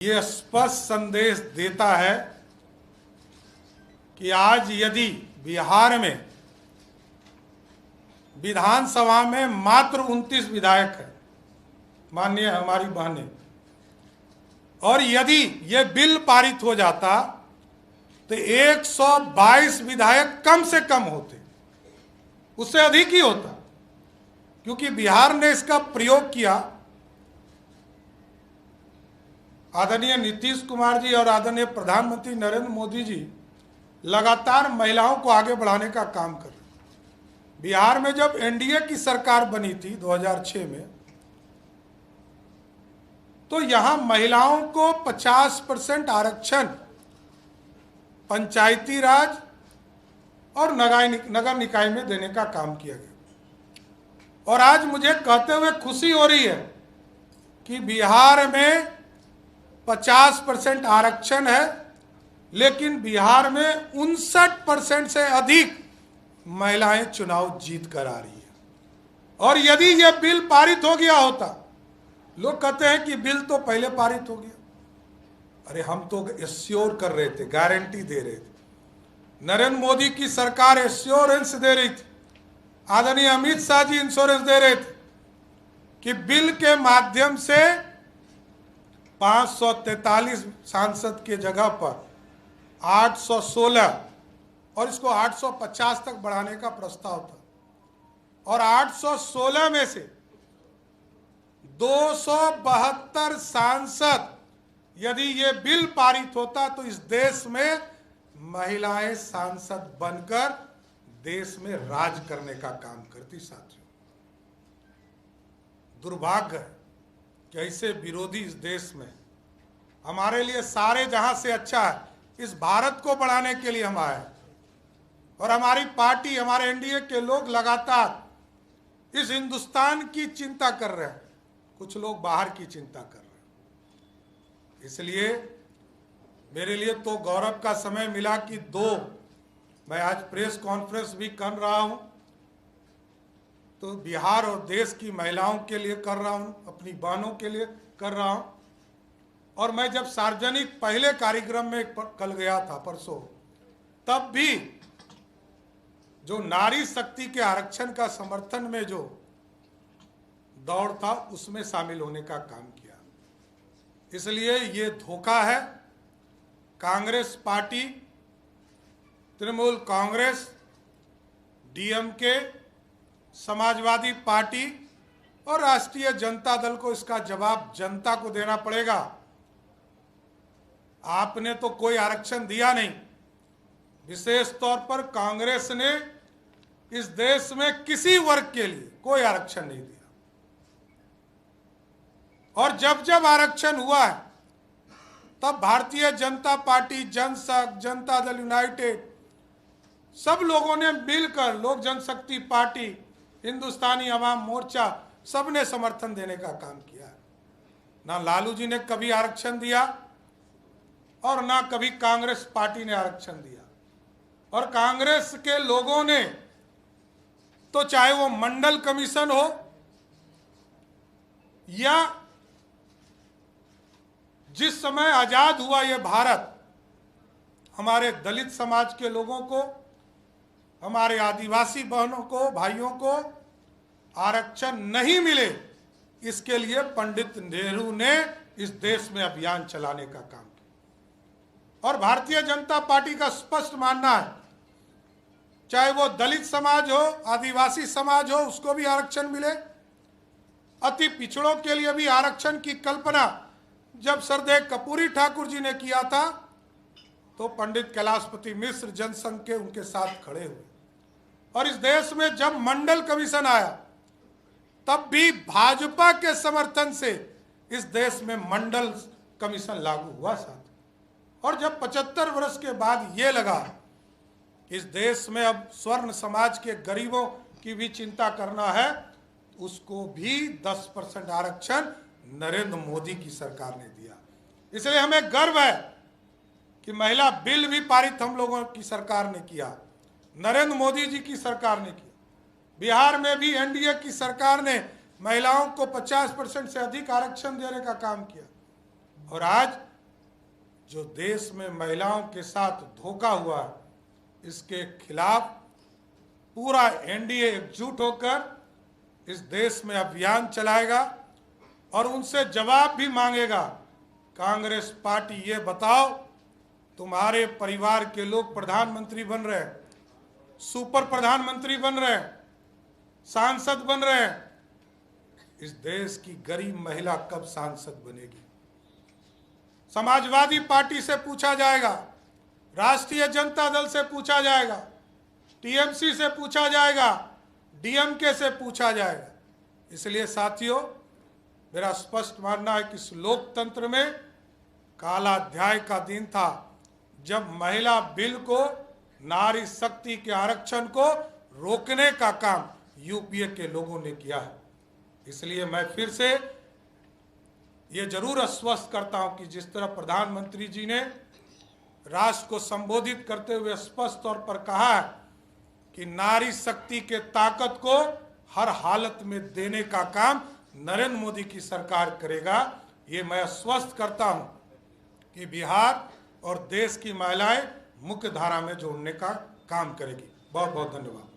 ये स्पष्ट संदेश देता है कि आज यदि बिहार में विधानसभा में मात्र 29 विधायक है, माननीय हमारी बहनें, और यदि ये बिल पारित हो जाता तो 122 विधायक कम से कम होते, उससे अधिक ही होता, क्योंकि बिहार ने इसका प्रयोग किया। आदरणीय नीतीश कुमार जी और आदरणीय प्रधानमंत्री नरेंद्र मोदी जी लगातार महिलाओं को आगे बढ़ाने का काम कर रहे हैं। बिहार में जब एनडीए की सरकार बनी थी 2006 में, तो यहां महिलाओं को 50% आरक्षण पंचायती राज और नगर निकाय में देने का काम किया गया। और आज मुझे कहते हुए खुशी हो रही है कि बिहार में 50% आरक्षण है, लेकिन बिहार में 59% से अधिक महिलाएं चुनाव जीत कर आ रही है। और यदि यह बिल पारित हो गया होता, लोग कहते हैं कि बिल तो पहले पारित हो गया। अरे हम तो एश्योर कर रहे थे, गारंटी दे रहे थे। नरेंद्र मोदी की सरकार एश्योरेंस दे रही थी, आदरणीय अमित शाह जी इंश्योरेंस दे रहे थे कि बिल के माध्यम से 543 सांसद के जगह पर 816 और इसको 850 तक बढ़ाने का प्रस्ताव था। और 816 में से 272 सांसद, यदि ये बिल पारित होता तो इस देश में महिलाएं सांसद बनकर देश में राज करने का काम करती। साथियों, दुर्भाग्य है कि ऐसे विरोधी इस देश में, हमारे लिए सारे जहां से अच्छा है, इस भारत को बढ़ाने के लिए हम आए। और हमारी पार्टी, हमारे एनडीए के लोग लगातार इस हिंदुस्तान की चिंता कर रहे हैं, कुछ लोग बाहर की चिंता कर रहे हैं। इसलिए मेरे लिए तो गौरव का समय मिला कि मैं आज प्रेस कॉन्फ्रेंस भी कर रहा हूं, तो बिहार और देश की महिलाओं के लिए कर रहा हूं, अपनी बहनों के लिए कर रहा हूं। और मैं जब सार्वजनिक पहले कार्यक्रम में कल गया था, परसों, तब भी जो नारी शक्ति के आरक्षण का समर्थन में जो दौड़ था, उसमें शामिल होने का काम किया। इसलिए ये धोखा है। Congress party, Trinamool Congress, DMK, Samajwadi party और राष्ट्रीय जनता दल को इसका जवाब जनता को देना पड़ेगा। आपने तो कोई आरक्षण दिया नहीं। विशेष तौर पर कांग्रेस ने इस देश में किसी वर्ग के लिए कोई आरक्षण नहीं दिया। और जब जब आरक्षण हुआ है, तब भारतीय जनता पार्टी, जनसंघ, जनता दल यूनाइटेड, सब लोगों ने मिलकर, लोक जनशक्ति पार्टी, हिंदुस्तानी अवाम मोर्चा, सबने समर्थन देने का काम किया। ना लालू जी ने कभी आरक्षण दिया और ना कभी कांग्रेस पार्टी ने आरक्षण दिया। और कांग्रेस के लोगों ने तो, चाहे वो मंडल कमीशन हो या जिस समय आजाद हुआ ये भारत, हमारे दलित समाज के लोगों को, हमारे आदिवासी बहनों को, भाइयों को आरक्षण नहीं मिले, इसके लिए पंडित नेहरू ने इस देश में अभियान चलाने का काम किया। और भारतीय जनता पार्टी का स्पष्ट मानना है, चाहे वो दलित समाज हो, आदिवासी समाज हो, उसको भी आरक्षण मिले। अति पिछड़ों के लिए भी आरक्षण की कल्पना जब सरदेव कर्पूरी ठाकुर जी ने किया था, तो पंडित कैलाशपति मिश्र जनसंघ के उनके साथ खड़े हुए। और इस देश में जब मंडल कमीशन आया, तब भी भाजपा के समर्थन से इस देश में मंडल कमीशन लागू हुआ। साथ और जब 75 वर्ष के बाद ये लगा कि इस देश में अब स्वर्ण समाज के गरीबों की भी चिंता करना है, उसको भी 10% आरक्षण नरेंद्र मोदी की सरकार ने दिया। इसलिए हमें गर्व है कि महिला बिल भी पारित हम लोगों की सरकार ने किया, नरेंद्र मोदी जी की सरकार ने किया। बिहार में भी एनडीए की सरकार ने महिलाओं को 50% से अधिक आरक्षण देने का काम किया। और आज जो देश में महिलाओं के साथ धोखा हुआ है, इसके खिलाफ पूरा एनडीए एकजुट होकर इस देश में अभियान चलाएगा और उनसे जवाब भी मांगेगा। कांग्रेस पार्टी, ये बताओ, तुम्हारे परिवार के लोग प्रधानमंत्री बन रहे हैं, सुपर प्रधानमंत्री बन रहे हैं, सांसद बन रहे हैं, इस देश की गरीब महिला कब सांसद बनेगी? समाजवादी पार्टी से पूछा जाएगा, राष्ट्रीय जनता दल से पूछा जाएगा, टीएमसी से पूछा जाएगा, डीएमके से पूछा जाएगा। इसलिए साथियों, मेरा स्पष्ट मानना है कि इस लोकतंत्र में काला अध्याय का दिन था जब महिला बिल को, नारी शक्ति के आरक्षण को रोकने का काम यूपीए के लोगों ने किया है। इसलिए मैं फिर से ये जरूर आश्वस्त करता हूं कि जिस तरह प्रधानमंत्री जी ने राष्ट्र को संबोधित करते हुए स्पष्ट तौर पर कहा है कि नारी शक्ति के ताकत को हर हालत में देने का काम नरेंद्र मोदी की सरकार करेगा, ये मैं आश्वस्त करता हूं कि बिहार और देश की महिलाएं मुख्य धारा में जोड़ने का काम करेगी। बहुत बहुत धन्यवाद।